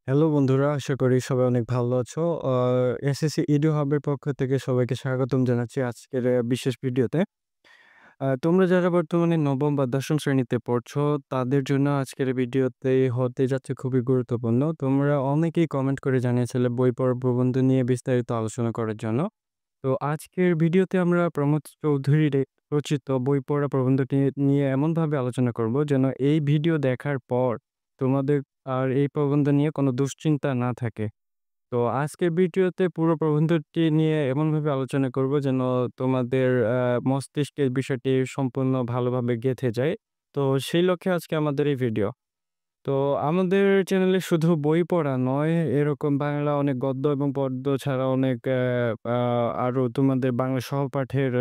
Hello বন্ধুরা, আশা করি সবাই অনেক ভালো আছো। এসএসসি ইডু হাবের পক্ষ থেকে সবাইকে স্বাগতম জানাচ্ছি আজকের বিশেষ ভিডিওতে। তোমরা যারা বর্তমানে নবম বা দশম শ্রেণীতে পড়ছো, তাদের জন্য আজকের ভিডিওতে হতে যাচ্ছে খুবই গুরুত্বপূর্ণ। তোমরা অনেকেই কমেন্ট করে জানিয়েছিলে বই পড়া প্রবন্ধ নিয়ে বিস্তারিত আলোচনা করার জন্য। তো আজকের ভিডিওতে আমরা প্রমোদ চৌধুরীর রচিত বই পড়া প্রবন্ধটি নিয়ে এমনভাবে আলোচনা করব যেন এই ভিডিও দেখার পর তোমাদের আর এই প্রবন্ধ নিয়ে কোনো দুশ্চিন্তা না থাকে। তো আজকের ভিডিওতে পুরো প্রবন্ধটি নিয়ে এমনভাবে আলোচনা করব যেন তোমাদের মস্তিষ্কে বিষয়টি সম্পূর্ণ ভালোভাবে গেঁথে যায়। তো সেই লক্ষ্যে আজকে আমাদের এই ভিডিও। তো আমাদের চ্যানেলে শুধু বই পড়া নয়, এরকম বাংলা অনেক গদ্য এবং পদ্য ছাড়া অনেক আরো তোমাদের বাংলা সহপাঠের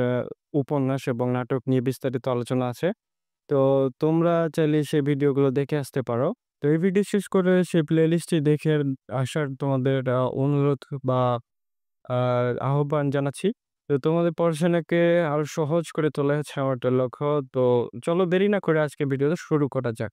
উপন্যাস এবং নাটক নিয়ে বিস্তারিত আলোচনা আছে। তো তোমরা চাইলে সেই ভিডিওগুলো দেখে আসতে পারো। তো এই ভিডিও শেষ করে সেই প্লেলিস্টটি দেখে আসার তোমাদের অনুরোধ বা আ আহ্বান জানাচ্ছি। তো তোমাদের পড়াশোনাকে আরো সহজ করে তোলাই হচ্ছে আমার একটা লক্ষ্য। তো চলো দেরি না করে আজকের ভিডিওটা শুরু করা যাক।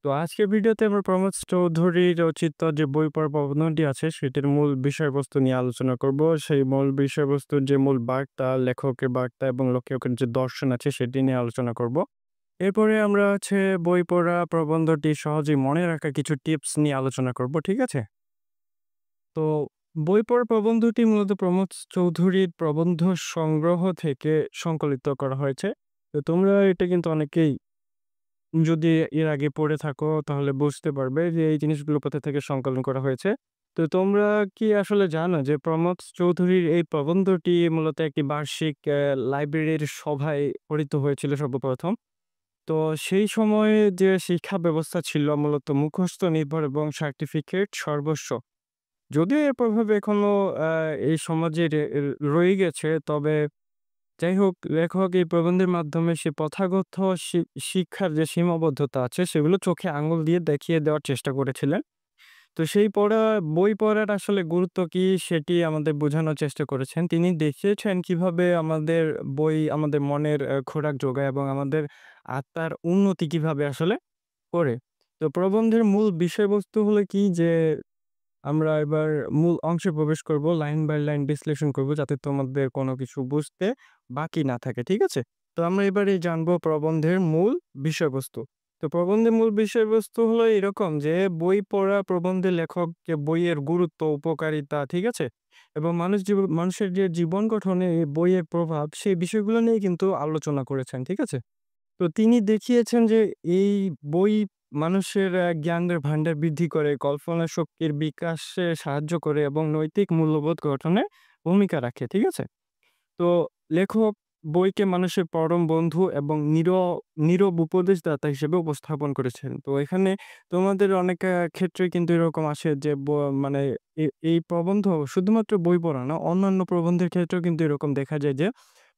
তো আজকের ভিডিওতে আমরা প্রমোদ চৌধুরী রচিত যে বই পড়ার প্রবন্ধটি আছে সেটির মূল বিষয়বস্তু নিয়ে আলোচনা করব। সেই মূল বিষয়বস্তুর যে মূল বার্তা, লেখকের বার্তা এবং লেখকের যে দর্শন আছে সেটি নিয়ে আলোচনা করব। এরপরে আমরা হচ্ছে বই পড়া প্রবন্ধটি সহজেই মনে রাখা কিছু টিপস নিয়ে আলোচনা করব। ঠিক আছে? তো বই পড়া প্রবন্ধটি মূলত প্রমোদ চৌধুরীর প্রবন্ধ সংগ্রহ থেকে সংকলিত করা হয়েছে। তো তোমরা এটা কিন্তু অনেকেই যদি এর আগে পড়ে থাকো তাহলে বুঝতে পারবে যে এই জিনিসগুলো কোথা থেকে সংকলন করা হয়েছে। তো তোমরা কি আসলে জানো যে প্রমোদ চৌধুরীর এই প্রবন্ধটি মূলত একটি বার্ষিক লাইব্রেরির সভায় পড়িত হয়েছিল সর্বপ্রথম? তো সেই সময়ে যে শিক্ষা ব্যবস্থা ছিল মূলত মুখস্থ নির্ভর এবং সার্টিফিকেট সর্বস্ব। যদিও এর প্রভাব এখনো আ এই সমাজে রয়ে গেছে, তবে যাই হোক লেখক এই প্রবন্ধের মাধ্যমে সে প্রথাগত শিক্ষার যে সীমাবদ্ধতা আছে সেগুলো চোখে আঙুল দিয়ে দেখিয়ে দেওয়ার চেষ্টা করেছিলেন। তো সেই বই পড়ার আসলে গুরুত্ব কি সেটি আমাদের বোঝানোর চেষ্টা করেছেন। তিনি দেখিয়েছেন কিভাবে আমাদের বই আমাদের মনের খোরাক যোগায় এবং আমাদের আত্মার উন্নতি কিভাবে আসলে করে। তো প্রবন্ধের মূল বিষয়বস্তু হলো কি যে আমরা এবার মূল অংশে প্রবেশ করব। লাইন বাই লাইন বিশ্লেষণ করব যাতে তোমাদের কোনো কিছু বুঝতে বাকি না থাকে। ঠিক আছে? তো আমরা এবারে জানবো প্রবন্ধের মূল বিষয়বস্তু। তো প্রবন্ধের মূল বিষয়বস্তু হলো এরকম যে বই পড়া প্রবন্ধের লেখককে বইয়ের গুরুত্ব, উপকারিতা, ঠিক আছে? এবং মানুষের যে জীবন গঠনে এই বইয়ের প্রভাব সেই বিষয়গুলো নিয়ে কিন্তু আলোচনা করেছেন। ঠিক আছে? তো তিনি দেখিয়েছেন যে এই বই মানুষের জ্ঞানের ভান্ডার বৃদ্ধি করে, কল্পনা শক্তির বিকাশে সাহায্য করে এবং নৈতিক মূল্যবোধ গঠনে ভূমিকা রাখে। ঠিক আছে? তো লেখক বইকে মানুষের পরম বন্ধু এবং নীরব উপদেশদাতা হিসেবে উপস্থাপন করেছেন। তো এখানে তোমাদের অনেক ক্ষেত্রে কিন্তু এরকম আসে যে মানে এই প্রবন্ধ শুধুমাত্র বই পড়া না, অন্যান্য প্রবন্ধের ক্ষেত্রেও কিন্তু এরকম দেখা যায় যে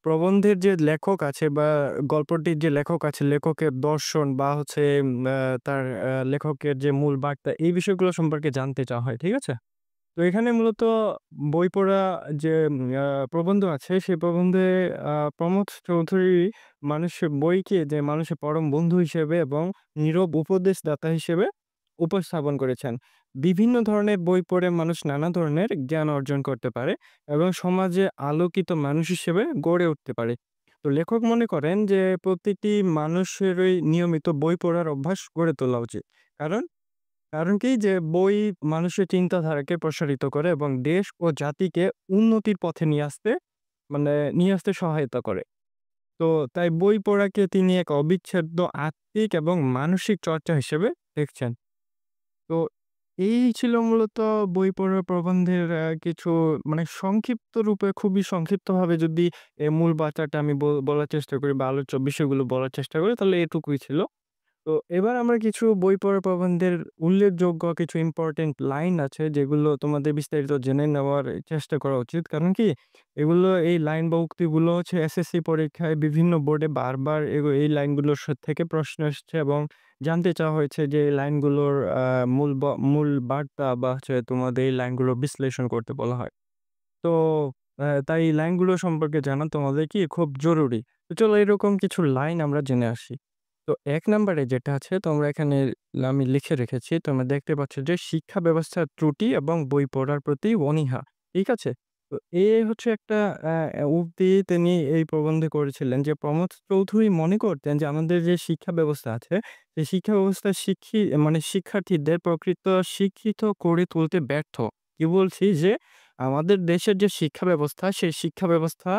প্রবন্ধের যে লেখক আছে বা গল্পটির যে লেখক আছে, লেখকের দর্শন বা হচ্ছে তার লেখকের যে মূল বার্তা এই বিষয়গুলো সম্পর্কে জানতে চাওয়া হয়। ঠিক আছে? তো এখানে মূলত বই পড়া যে প্রবন্ধ আছে, সেই প্রবন্ধে প্রমোদ চৌধুরী বইকে যে মানুষের পরম বন্ধু হিসেবে এবং নীরব উপদেশদাতা হিসেবে উপস্থাপন করেছেন। বিভিন্ন ধরনের বই পড়ে মানুষ নানা ধরনের জ্ঞান অর্জন করতে পারে এবং সমাজে আলোকিত মানুষ হিসেবে গড়ে উঠতে পারে। তো লেখক মনে করেন যে প্রতিটি মানুষেরই নিয়মিত বই পড়ার অভ্যাস গড়ে তোলা উচিত। কারণ কারণ কি যে বই মানুষের চিন্তাধারাকে প্রসারিত করে এবং দেশ ও জাতিকে উন্নতির পথে নিয়ে আসতে সহায়তা করে। তো তাই বই পড়াকে তিনি এক অবিচ্ছেদ্য আত্মিক এবং মানসিক চর্চা হিসেবে দেখছেন। তো এই ছিল মূলত বই পড়ার প্রবন্ধের কিছু মানে সংক্ষিপ্ত রূপে খুবই সংক্ষিপ্তভাবে যদি মূল বার্তাটা আমি বলার চেষ্টা করি বা আলোচ্য বিষয়গুলো বলার চেষ্টা করি তাহলে এটুকুই ছিল। তো এবার আমরা কিছু বই পড়া প্রবন্ধের উল্লেখযোগ্য কিছু ইম্পোর্টেন্ট লাইন আছে যেগুলো তোমাদের বিস্তারিত জেনে নেওয়ার চেষ্টা করা উচিত। কারণ কি এই লাইন বা উক্তিগুলো হচ্ছে এসএসসি পরীক্ষায় বিভিন্ন বোর্ডে বারবার এই লাইনগুলোর থেকে প্রশ্ন এসেছে এবং জানতে চাওয়া হয়েছে যে এই লাইনগুলোর মূল বার্তা বা হচ্ছে তোমাদের এই লাইনগুলো বিশ্লেষণ করতে বলা হয়। তো তাই এই লাইনগুলো সম্পর্কে জানা তোমাদের কি খুব জরুরি। তো চলো এরকম কিছু লাইন আমরা জেনে আসি। তো ১ নাম্বারে যেটা আছে তোমরা এখানে আমি লিখে রেখেছি। তোমরা দেখতে পাচ্ছ যে শিক্ষা ব্যবস্থার ত্রুটি এবং বই পড়ার প্রতি অনীহা। ঠিক আছে? তো হচ্ছে একটা উক্তি তিনি এই প্রবন্ধে করেছিলেন যে প্রমথ চৌধুরী মনে করতেন যে আমাদের যে শিক্ষা ব্যবস্থা আছে, সেই শিক্ষা ব্যবস্থা মানে শিক্ষার্থীদের প্রকৃত শিক্ষিত করে তুলতে ব্যর্থ। কি বলছি যে আমাদের দেশের যে শিক্ষা ব্যবস্থা, সেই শিক্ষা ব্যবস্থা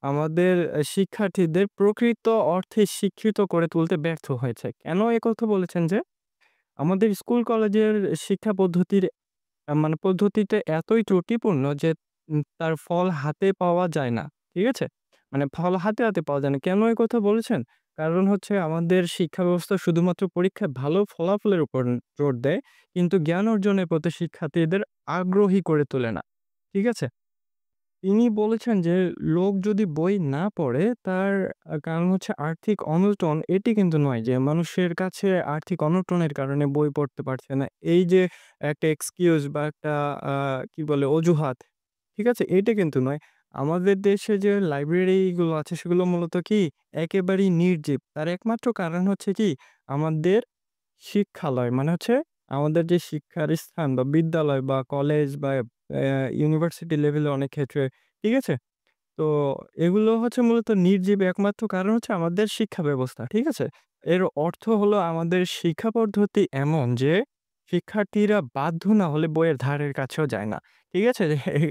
আমাদের শিক্ষার্থীদের প্রকৃত অর্থে শিক্ষিত করে তুলতে ব্যর্থ হয়েছে। কেন একথা বলেছেন যে, আমাদের স্কুল কলেজের শিক্ষা পদ্ধতির মানে পদ্ধতিতে এতই ত্রুটিপূর্ণ যে তার ফল হাতে পাওয়া যায় না। ঠিক আছে? মানে ফল হাতে পাওয়া যায় না। কেন এ কথা বলেছেন? কারণ হচ্ছে আমাদের শিক্ষা ব্যবস্থা শুধুমাত্র পরীক্ষায় ভালো ফলাফলের উপর জোর দেয়, কিন্তু জ্ঞান অর্জনের প্রতি শিক্ষার্থীদের আগ্রহী করে তোলে না। ঠিক আছে? তিনি বলেছেন যে, লোক যদি বই না পড়ে তার কারণ হচ্ছে আর্থিক অনটন, এটি কিন্তু নয় যে মানুষের কাছে আর্থিক অনটনের কারণে বই পড়তে পারছে না। এই যে একটা এক্সকিউজ বা একটা আ কি বলে অজুহাত, ঠিক আছে? এইটা কিন্তু নয়। আমাদের দেশে যে লাইব্রেরি গুলো আছে সেগুলো মূলত কি একেবারেই নির্জীব। তার একমাত্র কারণ হচ্ছে কি আমাদের শিক্ষালয় মানে হচ্ছে আমাদের যে শিক্ষার স্থান বা বিদ্যালয় বা কলেজ বা ইউনিভার্সিটি লেভেলে অনেক ক্ষেত্রে, ঠিক আছে? তো এগুলো হচ্ছে মূলত নির্জীব একমাত্র কারণ হচ্ছে আমাদের শিক্ষা ব্যবস্থা। ঠিক আছে? এর অর্থ হলো আমাদের শিক্ষা পদ্ধতি এমন যে শিক্ষার্থীরা বাধ্য না হলে বইয়ের ধারের কাছেও যায় না। ঠিক আছে?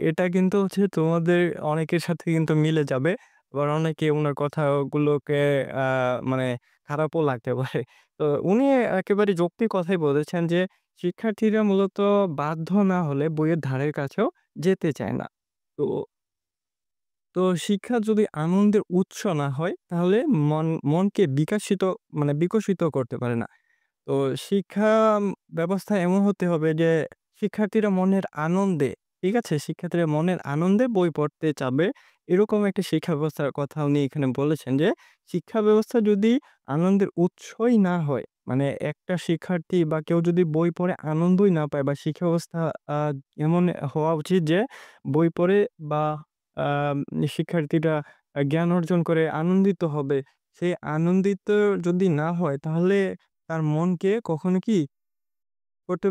এটা কিন্তু হচ্ছে তোমাদের অনেকের সাথে কিন্তু মিলে যাবে। আবার অনেকে উনার কথাগুলোকে আ মানে খারাপও লাগতে পারে। তো উনি একেবারে যৌক্তিক কথাই বলেছেন যে শিক্ষার্থীরা মূলত বাধ্য না হলে বইয়ের ধারের কাছেও যেতে চায় না। তো তো শিক্ষা যদি আনন্দের উৎস না হয় তাহলে মনকে বিকশিত করতে পারে না। তো শিক্ষা ব্যবস্থা এমন হতে হবে যে শিক্ষার্থীরা মনের আনন্দে, ঠিক আছে? শিক্ষার্থীরা মনের আনন্দে বই পড়তে চাবে। এরকম একটা শিক্ষা ব্যবস্থার কথা উনি এখানে বলেছেন যে, শিক্ষা ব্যবস্থা যদি আনন্দের উৎসই না হয়, মানে একটা শিক্ষার্থী বা কেউ যদি বই পড়ে আনন্দই না পায় বা শিক্ষা ব্যবস্থা আ এমন হওয়া উচিত যে বই পড়ে বা আম শিক্ষার্থীরা জ্ঞান অর্জন করে আনন্দিত হবে। সেই আনন্দিত যদি না হয় তাহলে তার মনকে কখনো কি করতে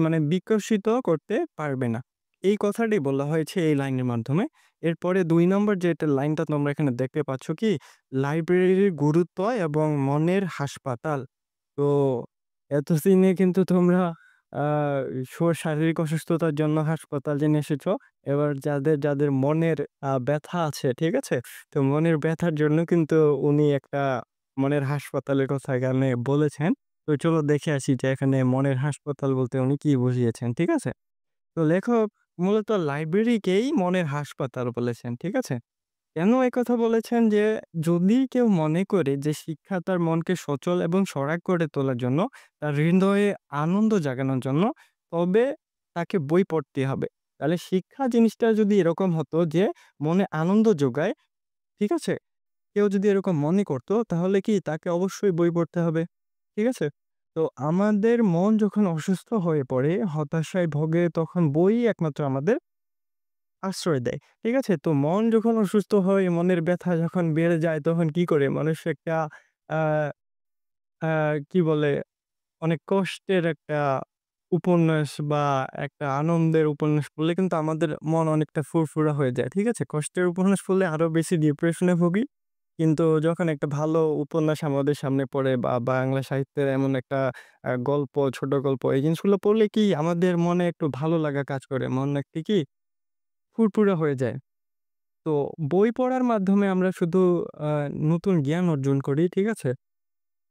মানে বিকশিত করতে পারবে না। এই কথাটাই বলা হয়েছে এই লাইনের মাধ্যমে। এরপরে ২ নম্বর যেটা লাইনটা তোমরা এখানে দেখতে পাচ্ছ কি? লাইব্রেরির গুরুত্ব এবং মনের হাসপাতাল। তো এতদিনে কিন্তু তোমরা আ শারীরিক অসুস্থতার জন্য হাসপাতাল জেনে এসেছো। এবার যাদের মনের ব্যথা আছে, ঠিক আছে? তো মনের ব্যথার জন্য কিন্তু উনি একটা মনের হাসপাতালের কথা এখানে বলেছেন। তো চলো দেখে আসি যে এখানে মনের হাসপাতাল বলতে উনি কি বুঝিয়েছেন, ঠিক আছে? তো লেখক মূলত লাইব্রেরিকেই মনের হাসপাতাল বলেছেন, ঠিক আছে? কেন একথা বলেছেন যে, যদি কেউ মনে করে যে শিক্ষা তার মনকে সচল এবং সজাগ করে তোলার জন্য, তার হৃদয়ে আনন্দ জাগানোর জন্য, তবে তাকে বই পড়তে হবে। তাহলে শিক্ষা জিনিসটা যদি এরকম হতো যে মনে আনন্দ যোগায়, ঠিক আছে? কেউ যদি এরকম মনে করত তাহলে কি তাকে অবশ্যই বই পড়তে হবে। ঠিক আছে? তো আমাদের মন যখন অসুস্থ হয়ে পড়ে, হতাশায় ভোগে তখন বই-ই একমাত্র আমাদের আশ্রয় দেয়। ঠিক আছে? তো মন যখন অসুস্থ হয়, মনের ব্যথা যখন বেড়ে যায় তখন কি করে মানুষ একটা আ আ কি বলে অনেক কষ্টের একটা উপন্যাস বা একটা আনন্দের উপন্যাস পড়লে কিন্তু আমাদের মন অনেকটা ফুরফুরা হয়ে যায়। ঠিক আছে? কষ্টের উপন্যাস পড়লে আরো বেশি ডিপ্রেশনে ভুগি। কিন্তু যখন একটা ভালো উপন্যাস আমাদের সামনে পড়ে বা বাংলা সাহিত্যের এমন একটা গল্প, ছোট গল্প এই জিনিসগুলো পড়লে কি আমাদের মনে একটু ভালো লাগা কাজ করে। মন একটু কি ফুরফুরা হয়ে যায়। তো বই পড়ার মাধ্যমে আমরা শুধু আ নতুন জ্ঞান অর্জন করি। ঠিক আছে?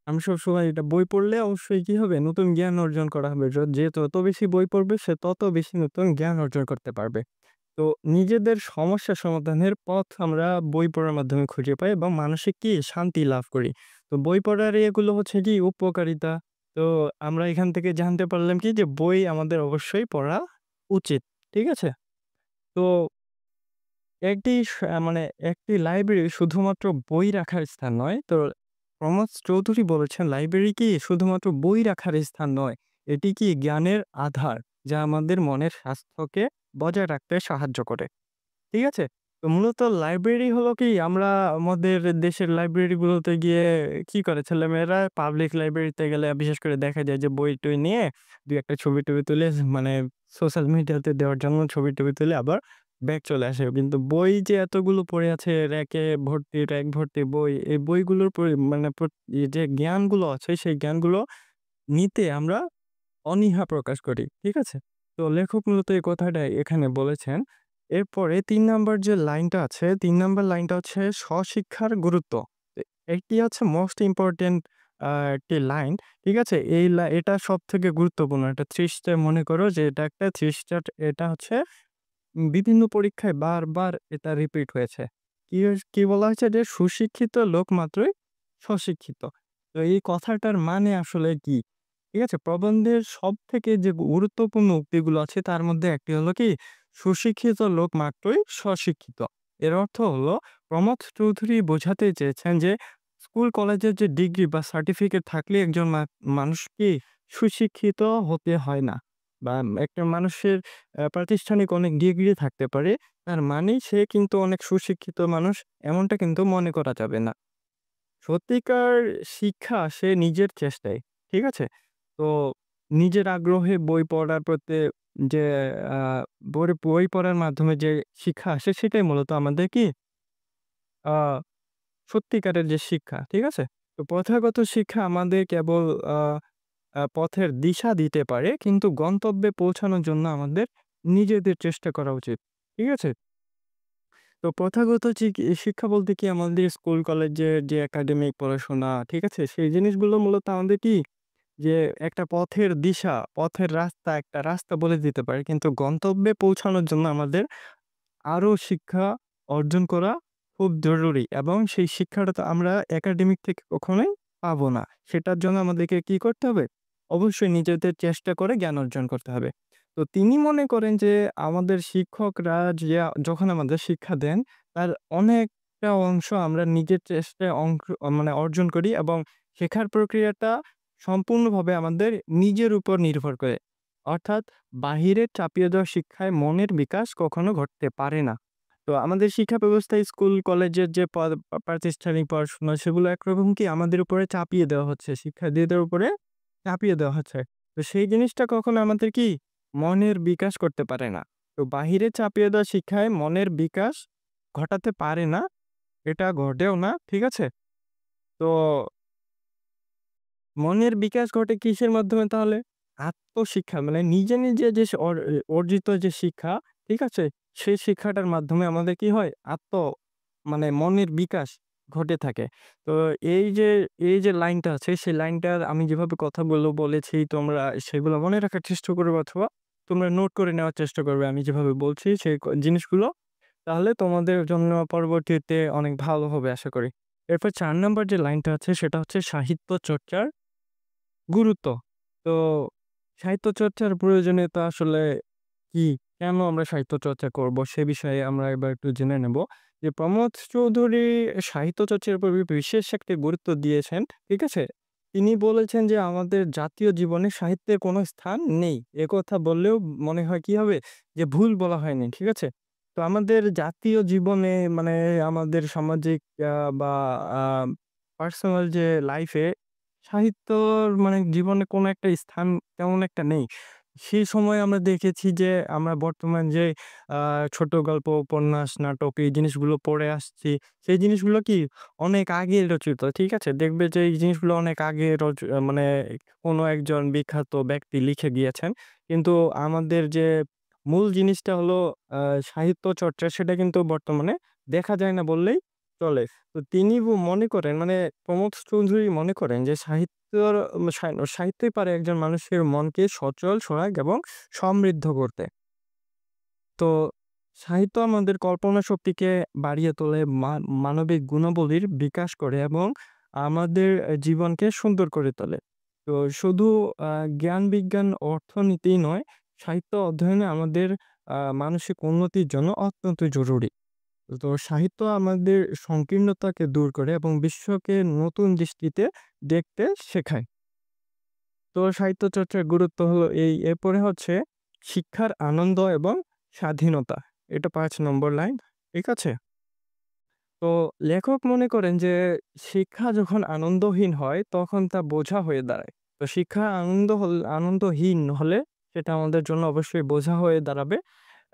আমি সবসময় এটা বই পড়লে অবশ্যই কি হবে? নতুন জ্ঞান অর্জন করা হবে। যে যত বেশি বই পড়বে সে তত বেশি নতুন জ্ঞান অর্জন করতে পারবে। তো নিজেদের সমস্যা সমাধানের পথ আমরা বই পড়ার মাধ্যমে খুঁজে পাই এবং মানসিক কি শান্তি লাভ করি। তো বই পড়ার এগুলো হচ্ছে কি উপকারিতা। তো আমরা এখান থেকে জানতে পারলাম কি যে বই আমাদের অবশ্যই পড়া উচিত। ঠিক আছে? তো একটি মানে একটি লাইব্রেরি শুধুমাত্র বই রাখার স্থান নয়। তো প্রমথ চৌধুরী বলেছেন, লাইব্রেরি কি শুধুমাত্র বই রাখার স্থান নয়। এটি কি জ্ঞানের আধার, যা আমাদের মনের স্বাস্থ্যকে বজায় রাখতে সাহায্য করে। ঠিক আছে? তো মূলত লাইব্রেরি হলো কি আমরা আমাদের দেশের লাইব্রেরিগুলোতে গিয়ে কি করে ছেলেমেয়েরা পাবলিক লাইব্রেরিতে গেলে বিশেষ করে দেখা যায় যে বই-টই নিয়ে ২-১ টা ছবি-টবি তুলে মানে সোশ্যাল মিডিয়াতে দেওয়ার জন্য ছবি-টবি তুলে আবার ব্যাক চলে আসে। কিন্তু বই যে এতগুলো পড়ে আছে র‍্যাকে ভর্তি, র‍্যাক ভর্তি বই, এই বইগুলোর মানে এই যে জ্ঞানগুলো আছে সেই জ্ঞানগুলো নিতে আমরা অনীহা প্রকাশ করি। ঠিক আছে? তো লেখক মূলত এই কথাটা এখানে বলেছেন। এরপরে ৩ নাম্বার যে লাইনটা আছে, ৩ নাম্বার লাইনটা হচ্ছে স্বশিক্ষার গুরুত্ব। এ এটি হচ্ছে মোস্ট ইম্পোর্টেন্ট একটি লাইন। ঠিক আছে? এটা সবথেকে গুরুত্বপূর্ণ। এটা ৩০ টা মনে করো যে এটা একটা ৩০ টা এটা হচ্ছে বিভিন্ন পরীক্ষায় বারবার এটা রিপিট হয়েছে। কি বলা হয়েছে যে সুশিক্ষিত লোক মাত্রই স্বশিক্ষিত। তো এই কথাটার মানে আসলে কি? ঠিক আছে? প্রবন্ধের সবথেকে যে গুরুত্বপূর্ণ উক্তিগুলো আছে তার মধ্যে একটি হলো কি সুশিক্ষিত লোক মাত্রই স্বশিক্ষিত। এর অর্থ হলো প্রমথ চৌধুরী বোঝাতে চেয়েছেন যে স্কুল কলেজের যে ডিগ্রি বা সার্টিফিকেট থাকলেই একজন মানুষ কি সুশিক্ষিত হতে হয় না। বা একটা মানুষের প্রাতিষ্ঠানিক অনেক ডিগ্রি থাকতে পারে। তার মানেই সে কিন্তু অনেক সুশিক্ষিত মানুষ এমনটা কিন্তু মনে করা যাবে না। সত্যিকার শিক্ষা আসে নিজের চেষ্টায়। ঠিক আছে? তো নিজের আগ্রহে বই পড়ার প্রতি যে আ বই পড়ার মাধ্যমে যে শিক্ষা আসে সেটাই মূলত আমাদের কি আ সত্যিকারের যে শিক্ষা। ঠিক আছে? তো প্রথাগত শিক্ষা আমাদের কেবল আ আ পথের দিশা দিতে পারে কিন্তু গন্তব্যে পৌঁছানোর জন্য আমাদের নিজেদের চেষ্টা করা উচিত। ঠিক আছে? তো প্রথাগত শিক্ষা বলতে কি আমাদের স্কুল কলেজের যে একাডেমিক পড়াশোনা, ঠিক আছে? সেই জিনিসগুলো মূলত আমাদের কি যে একটা পথের দিশা, পথের রাস্তা, একটা রাস্তা বলে দিতে পারে। কিন্তু গন্তব্যে পৌঁছানোর জন্য আমাদের আরো শিক্ষা অর্জন করা খুব জরুরি এবং সেই শিক্ষাটা তো আমরা একাডেমিক থেকে কখনোই পাবো না। সেটার জন্য আমাদেরকে কি করতে হবে? অবশ্যই নিজেদের চেষ্টা করে জ্ঞান অর্জন করতে হবে। তো তিনি মনে করেন যে আমাদের শিক্ষকরা যখন আমাদের শিক্ষা দেন, তার অনেকটা অংশ আমরা নিজের চেষ্টায় মানে অর্জন করি এবং শেখার প্রক্রিয়াটা সম্পূর্ণভাবে আমাদের নিজের উপর নির্ভর করে। অর্থাৎ বাহিরের চাপিয়ে দেওয়া শিক্ষায় মনের বিকাশ কখনো ঘটতে পারে না। তো আমাদের শিক্ষা ব্যবস্থায় স্কুল, কলেজের যে প্রাতিষ্ঠানিক পড়াশোনা সেগুলো একরকম কি আমাদের উপরে চাপিয়ে দেওয়া হচ্ছে। শিক্ষার্থীদের উপরে চাপিয়ে দেওয়া হচ্ছে। তো সেই জিনিসটা কখনো আমাদের কি মনের বিকাশ করতে পারে না। তো বাহিরে চাপিয়ে দেওয়া শিক্ষায় মনের বিকাশ ঘটাতে পারে না। এটা ঘটেও না। ঠিক আছে? তো মনের বিকাশ ঘটে কিসের মাধ্যমে তাহলে? আত্মশিক্ষা মানে নিজে, নিজে যে অর্জিত যে শিক্ষা, ঠিক আছে? সেই শিক্ষাটার মাধ্যমে আমাদের কি হয়? মানে মনের বিকাশ ঘটে থাকে। তো এই যে, এই যে লাইনটা আছে সেই লাইনটার আমি যেভাবে কথাগুলো বলেছি তোমরা সেগুলো মনে রাখার চেষ্টা করবে অথবা তোমরা নোট করে নেওয়ার চেষ্টা করবে আমি যেভাবে বলছি সেই জিনিসগুলো। তাহলে তোমাদের জন্য পরবর্তীতে অনেক ভালো হবে আশা করি। এরপর ৪ নাম্বার যে লাইনটা আছে সেটা হচ্ছে সাহিত্য চর্চার গুরুত্ব। তো সাহিত্য চর্চার প্রয়োজনীয়তা আসলে কি? কেন আমরা সাহিত্য চর্চা করব? সে বিষয়ে আমরা এবার একটু জেনে নেব। যে প্রমথ চৌধুরী সাহিত্য চর্চার উপর বিশেষ একটি গুরুত্ব দিয়েছেন। ঠিক আছে? তিনি বলেছেন যে আমাদের জাতীয় জীবনে সাহিত্যের কোনো স্থান নেই। একথা বললেও মনে হয় কি হবে? যে ভুল বলা হয়নি। ঠিক আছে? তো আমাদের জাতীয় জীবনে মানে আমাদের সামাজিক বা আ পার্সোনাল যে লাইফে সাহিত্যর মানে জীবনে কোনো একটা স্থান তেমন একটা নেই। সেই সময় আমরা দেখেছি যে আমরা বর্তমান যে আ ছোট গল্প, উপন্যাস, নাটক এই জিনিসগুলো পড়ে আসছি। সেই জিনিসগুলো কি অনেক আগে রচিত। ঠিক আছে? দেখবে যে এই জিনিসগুলো অনেক আগে মানে কোনো একজন বিখ্যাত ব্যক্তি লিখে গিয়েছেন। কিন্তু আমাদের যে মূল জিনিসটা হলো আ সাহিত্য চর্চা সেটা কিন্তু বর্তমানে দেখা যায় না বললেই চলে। তো তিনি মনে করেন মানে প্রমথ চৌধুরী মনে করেন যে সাহিত্যই পারে একজন মানুষের মনকে সচল, সোহাগ এবং সমৃদ্ধ করতে। তো সাহিত্য আমাদের কল্পনা শক্তিকে বাড়িয়ে তোলে, মানবিক গুণাবলীর বিকাশ করে এবং আমাদের জীবনকে সুন্দর করে তোলে। তো শুধু আ জ্ঞান, বিজ্ঞান, অর্থনীতিই নয়, সাহিত্য অধ্যয়নে আমাদের মানসিক উন্নতির জন্য অত্যন্ত জরুরি। তো সাহিত্য আমাদের সংকীর্ণতাকে দূর করে এবং বিশ্বকে নতুন দৃষ্টিতে দেখতে শেখায়। তো সাহিত্য চর্চার গুরুত্ব হলো এরপরে হচ্ছে শিক্ষার আনন্দ এবং স্বাধীনতা। এটা ৫ নম্বর লাইন। ঠিক আছে? তো লেখক মনে করেন যে শিক্ষা যখন আনন্দহীন হয় তখন তা বোঝা হয়ে দাঁড়ায়। তো শিক্ষা আনন্দহীন হলে সেটা আমাদের জন্য অবশ্যই বোঝা হয়ে দাঁড়াবে।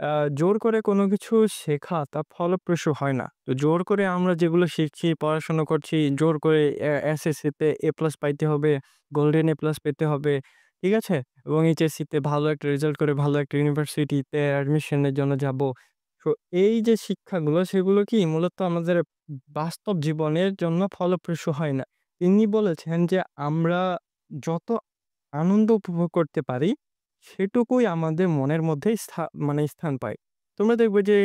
আ জোর করে কোনো কিছু শেখা তা ফলপ্রসূ হয় না। তো জোর করে আমরা যেগুলো শিখছি, পড়াশোনা করছি, জোর করে এসএসসিতে এ প্লাস পাইতে হবে, গোল্ডেন এ প্লাস পেতে হবে। ঠিক আছে? এবং এইচএসসিতে ভালো একটা রেজাল্ট করে ভালো একটা ইউনিভার্সিটিতে অ্যাডমিশনের জন্য যাবো। তো এই যে শিক্ষাগুলো সেগুলো কি মূলত আমাদের বাস্তব জীবনের জন্য ফলপ্রসূ হয় না। তিনি বলেছেন যে আমরা যত আনন্দ উপভোগ করতে পারি, সেটুকুই আমাদের মনের মধ্যে মানে স্থান পায়। তোমরা দেখবে যে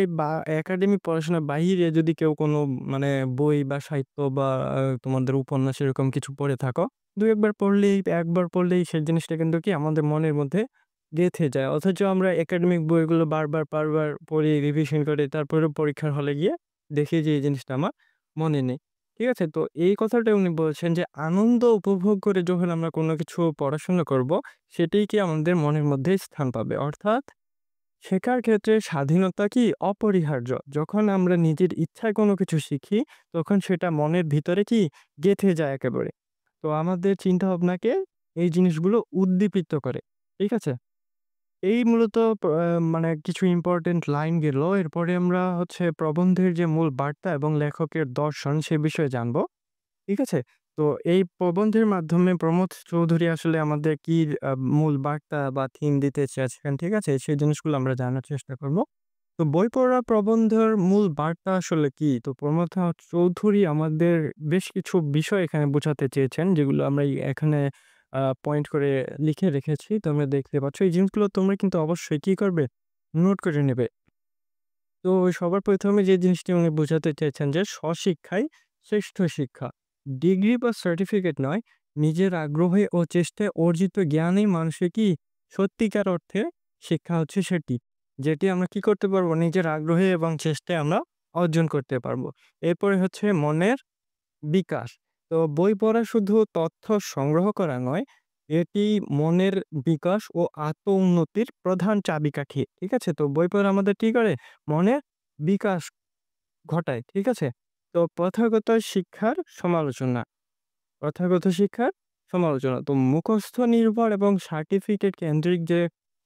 একাডেমিক পড়াশোনার বাহিরে যদি কেউ কোনো মানে বই বা সাহিত্য বা তোমাদের উপন্যাস এরকম কিছু পড়ে থাকো, ২-১ বার পড়লেই, একবার পড়লেই সেই জিনিসটা কিন্তু কি আমাদের মনের মধ্যে গেঁথে যায়। অথচ আমরা একাডেমিক বইগুলো বারবার পড়ি, রিভিশন করি, তারপরেও পরীক্ষার হলে গিয়ে দেখি যে এই জিনিসটা আমার মনে নেই। ঠিক আছে? তো এই কথাটা উনি বলছেন যে আনন্দ উপভোগ করে যখন আমরা কোনো কিছু পড়াশোনা করব, সেটিই কি আমাদের মনের মধ্যে স্থান পাবে। অর্থাৎ শেখার ক্ষেত্রে স্বাধীনতা কি অপরিহার্য। যখন আমরা নিজের ইচ্ছায় কোনো কিছু শিখি, তখন সেটা মনের ভিতরে কি গেঁথে যায় একেবারে। তো আমাদের চিন্তাভাবনাকে এই জিনিসগুলো উদ্দীপিত করে। ঠিক আছে? এই মূলত মানে কিছু ইম্পোর্টেন্ট লাইন গেল। এরপরে আমরা হচ্ছে প্রবন্ধের যে মূল বার্তা এবং লেখকের দর্শন সে বিষয়ে জানব। ঠিক আছে? তো এই প্রবন্ধের মাধ্যমে প্রমথ চৌধুরী আসলে আমাদের কি আ মূল বার্তা বা থিম দিতে চেয়েছেন, ঠিক আছে? সেই জিনিসগুলো আমরা জানার চেষ্টা করব। তো বই পড়া প্রবন্ধের মূল বার্তা আসলে কি? তো প্রমথ চৌধুরী আমাদের বেশ কিছু বিষয় এখানে বোঝাতে চেয়েছেন, যেগুলো আমরা এখানে পয়েন্ট করে লিখে রেখেছি। তোমরা দেখতে পাচ্ছ। এই জিনিসগুলো তোমরা কিন্তু অবশ্যই কি করবে? নোট করে নেবে। তো সবার ১ম এ যে জিনিসটি উনি বোঝাতে চেয়েছেন যে স্বশিক্ষাই শ্রেষ্ঠ শিক্ষা। ডিগ্রি বা সার্টিফিকেট নয়, নিজের আগ্রহে ও চেষ্টায় অর্জিত জ্ঞানই মানুষের কি সত্যিকার অর্থে শিক্ষা হচ্ছে সেটি। যেটি আমরা কি করতে পারবো? নিজের আগ্রহে এবং চেষ্টায় আমরা অর্জন করতে পারবো। এরপরে হচ্ছে মনের বিকাশ। তো বই পড়া শুধু তথ্য সংগ্রহ করা নয়, এটি মনের বিকাশ ও আত্ম-উন্নতির প্রধান চাবিকাঠি। ঠিক আছে? তো বই পড়া আমাদের কি করে? মনের বিকাশ ঘটায়। ঠিক আছে? তো প্রথাগত শিক্ষার সমালোচনা। প্রথাগত শিক্ষার সমালোচনা। তো মুখস্থ নির্ভর এবং সার্টিফিকেট কেন্দ্রিক যে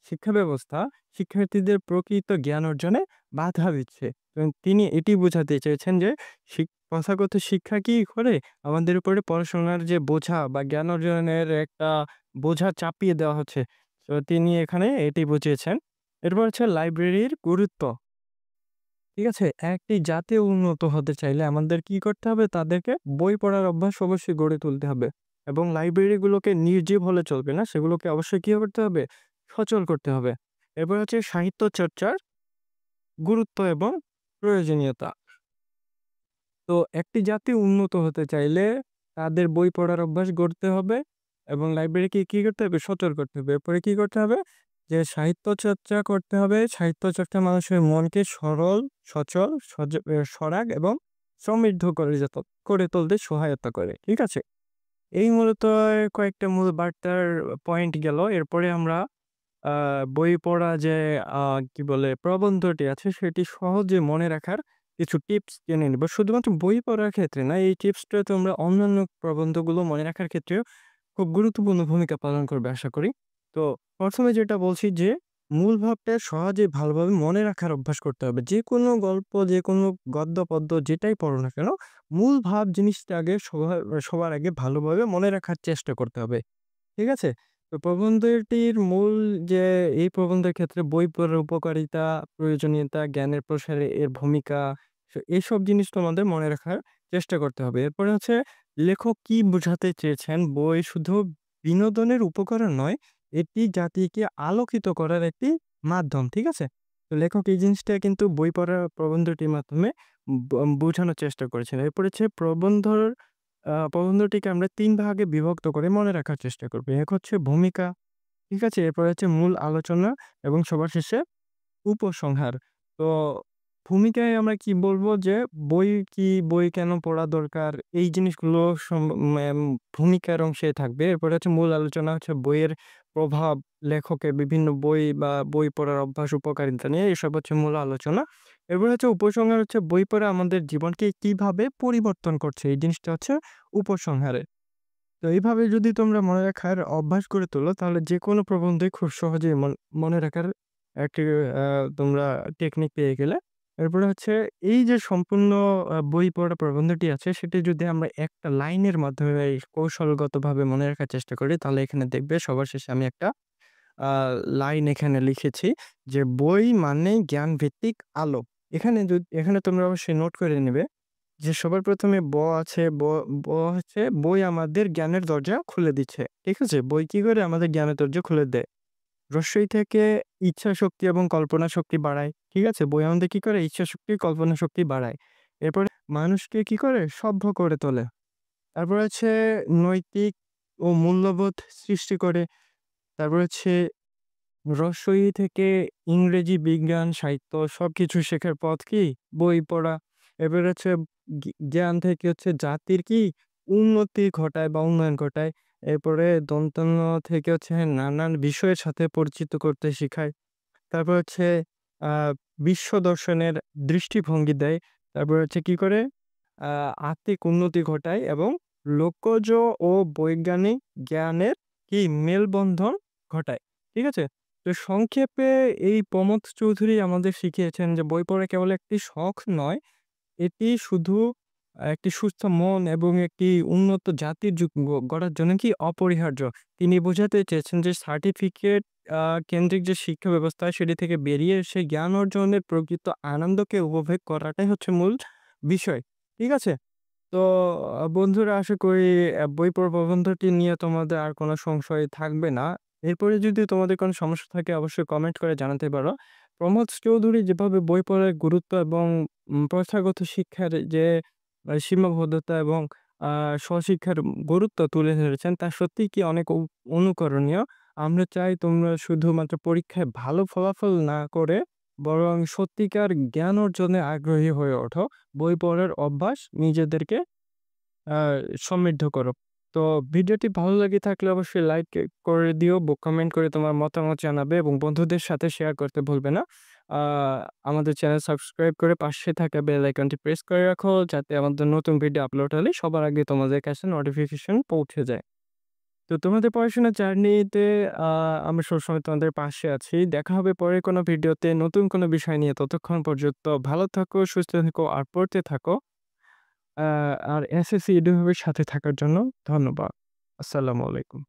শিক্ষা ব্যবস্থা, শিক্ষার্থীদের প্রকৃত জ্ঞান অর্জনে বাধা দিচ্ছে। এবং তিনি এটি বোঝাতে চেয়েছেন যে প্রথাগত শিক্ষা কি করে? আমাদের উপরে পড়াশোনার যে বোঝা বা জ্ঞান অর্জনের একটা বোঝা চাপিয়ে দেওয়া হচ্ছে। তো তিনি এখানে এটি বুঝিয়েছেন। এরপর হচ্ছে লাইব্রেরির গুরুত্ব। ঠিক আছে? একটি জাতি উন্নত হতে চাইলে আমাদের কি করতে হবে? তাদেরকে বই পড়ার অভ্যাস অবশ্যই গড়ে তুলতে হবে। এবং লাইব্রেরিগুলোকে নির্জীব হলে চলবে না। সেগুলোকে অবশ্যই কি করতে হবে? সচল করতে হবে। এরপর হচ্ছে সাহিত্য চর্চার গুরুত্ব এবং প্রয়োজনীয়তা। তো একটি জাতি উন্নত হতে চাইলে তাদের বই পড়ার অভ্যাস গড়তে হবে এবং লাইব্রেরিকে কি করতে হবে? সচল করতে হবে। এরপরে কি করতে হবে? যে সাহিত্য চর্চা করতে হবে। সাহিত্য চর্চা মানুষের মনকে সরল, সচল, সরাগ এবং সমৃদ্ধ করে তুলতে সহায়তা করে। ঠিক আছে? এই মূলত কয়েকটা মূল বার্তার পয়েন্ট গেল। এরপরে আমরা আ বই পড়া যে আ কি বলে প্রবন্ধটি আছে সেটি সহজে মনে রাখার কিছু টিপস জেনে নিব। শুধুমাত্র বই পড়ার ক্ষেত্রে না, এই টিপসটা তোমরা অন্যান্য প্রবন্ধগুলো মনে রাখার ক্ষেত্রেও খুব গুরুত্বপূর্ণ ভূমিকা পালন করবে আশা করি। তো ১ম এ যেটা বলছি যে মূল ভাবটা সহজে ভালোভাবে মনে রাখার অভ্যাস করতে হবে। যেকোনো গল্প, যেকোনো গদ্য, পদ্য যেটাই পড়ো না কেন, মূল ভাব জিনিসটা আগে সবার আগে ভালোভাবে মনে রাখার চেষ্টা করতে হবে। ঠিক আছে? তো প্রবন্ধটির মূল যে এই প্রবন্ধের ক্ষেত্রে বই পড়ার উপকারিতা, প্রয়োজনীয়তা, জ্ঞানের প্রসারে এর ভূমিকা, এসব জিনিস তোমাদের মনে রাখার চেষ্টা করতে হবে। এরপরে হচ্ছে লেখক কি বোঝাতে চেয়েছেন, বই শুধু বিনোদনের উপকরণ নয়, এটি জাতিকে আলোকিত করার একটি মাধ্যম। ঠিক আছে? তো লেখক এই জিনিসটা কিন্তু বই পড়া প্রবন্ধটির মাধ্যমে ব বোঝানোর চেষ্টা করেছেন। এরপরে হচ্ছে প্রবন্ধটিকে আমরা ৩ ভাগে বিভক্ত করে মনে রাখার চেষ্টা করব। এক হচ্ছে ভূমিকা, ঠিক আছে? এরপর হচ্ছে মূল আলোচনা এবং সবার শেষে উপসংহার। তো ভূমিকায় আমরা কি বলব যে বই কি, বই কেন পড়া দরকার? এই জিনিসগুলো ম্যাম ভূমিকার অংশে থাকবে। এরপরে হচ্ছে মূল আলোচনা হচ্ছে বইয়ের প্রভাব, লেখকের বিভিন্ন বই বা বই পড়ার অভ্যাস, উপকারিতা নিয়ে এসব হচ্ছে মূল আলোচনা। এরপর হচ্ছে উপসংহার হচ্ছে বই পড়া আমাদের জীবনকে কিভাবে পরিবর্তন করছে এই জিনিসটা হচ্ছে উপসংহারে। তো এইভাবে যদি তোমরা মনে রাখার অভ্যাস করে তোলো তাহলে যেকোনো প্রবন্ধই খুব সহজেই মনে রাখার একটি আ তোমরা টেকনিক পেয়ে গেলে। এরপরে হচ্ছে এই যে সম্পূর্ণ বই পড়া প্রবন্ধটি আছে সেটি যদি আমরা একটা লাইনের মাধ্যমে এই কৌশলগতভাবে মনে রাখার চেষ্টা করি তাহলে এখানে দেখবে সবার শেষে আমি একটা আ লাইন এখানে লিখেছি যে, "বই মানেই জ্ঞানভিত্তিক আলো।" এখানে তোমরা অবশ্যই নোট করে নিবে যে সবার ১ম এ আছে ব হচ্ছে বই আমাদের জ্ঞানের দরজা খুলে দিচ্ছে। ঠিক আছে? বই কি করে? আমাদের জ্ঞানের দরজা খুলে দেয়। থেকে ইচ্ছাশক্তি এবং কল্পনা শক্তি বাড়ায়। ঠিক আছে? বই আমাদের কি করে? ইচ্ছাশক্তি, কল্পনা শক্তি বাড়ায়। এরপরে মানুষকে কি করে? সভ্য করে তোলে। তারপর হচ্ছে নৈতিক ও মূল্যবোধ সৃষ্টি করে। তারপর হচ্ছে থেকে ইংরেজি, বিজ্ঞান, সাহিত্য সবকিছু শেখার পথ কি? বই পড়া। এবার হচ্ছে জ্ঞান থেকে হচ্ছে জাতির কি? উন্নতি ঘটায় বা উন্নয়ন ঘটায়। এরপরে দন্তেন্য থেকে হচ্ছে নানান বিষয়ের সাথে পরিচিত করতে শিখায়। তারপর হচ্ছে আ বিশ্ব দর্শনের দৃষ্টিভঙ্গি দেয়। তারপর হচ্ছে কি করে? আ আত্মিক উন্নতি ঘটায় এবং লোকজ ও বৈজ্ঞানিক জ্ঞানের কি মেলবন্ধন ঘটায়। ঠিক আছে? তো সংক্ষেপে এই প্রমথ চৌধুরী আমাদের শিখিয়েছেন যে বই পড়া কেবল একটি শখ নয়, এটি শুধু একটি সুস্থ মন এবং একটি উন্নত জাতির গড়ার জন্য কি অপরিহার্য। তিনি বোঝাতে চেয়েছেন যে সার্টিফিকেট আ কেন্দ্রিক যে শিক্ষা ব্যবস্থা সেটি থেকে বেরিয়ে এসে জ্ঞান অর্জনের প্রকৃত আনন্দকে উপভোগ করাটাই হচ্ছে মূল বিষয়। ঠিক আছে? তো বন্ধুরা আশা করি বই পড়া প্রবন্ধটি নিয়ে তোমাদের আর কোনো সংশয় থাকবে না। এরপরে যদি তোমাদের কোনো সমস্যা থাকে অবশ্যই কমেন্ট করে জানাতে পারো। প্রমোদ চৌধুরী যেভাবে বই পড়ার গুরুত্ব এবং প্রথাগত শিক্ষার যে সীমাবদ্ধতা এবং আ স্বশিক্ষার গুরুত্ব তুলে ধরেছেন তা সত্যিই কি অনেক অনুকরণীয়। আমরা চাই তোমরা শুধুমাত্র পরীক্ষায় ভালো ফলাফল না করে বরং সত্যিকার জ্ঞান অর্জনে আগ্রহী হয়ে ওঠো। বই পড়ার অভ্যাস নিজেদেরকে আ সমৃদ্ধ করো। তো ভিডিওটি ভালো লেগে থাকলে অবশ্যই লাইক করে দিও, কমেন্ট করে তোমার মতামত জানাবে এবং বন্ধুদের সাথে শেয়ার করতে ভুলবে না। আ আমাদের চ্যানেল সাবস্ক্রাইব করে পাশে থাকা বেল আইকনটি প্রেস করে রাখো যাতে আমাদের নতুন ভিডিও আপলোড হলে সবার আগে তোমাদের কাছে নোটিফিকেশন পৌঁছে যায়। তো তোমাদের পড়াশোনার জার্নিতে আ আমরা সবসময় তোমাদের পাশে আছি। দেখা হবে পরের কোনো ভিডিওতে নতুন কোনো বিষয় নিয়ে। ততক্ষণ পর্যন্ত ভালো থাকো, সুস্থ থেকো আর পড়তে থাকো। আর এসএসসি এডুভাবের সাথে থাকার জন্য ধন্যবাদ। আসসালামু আলাইকুম।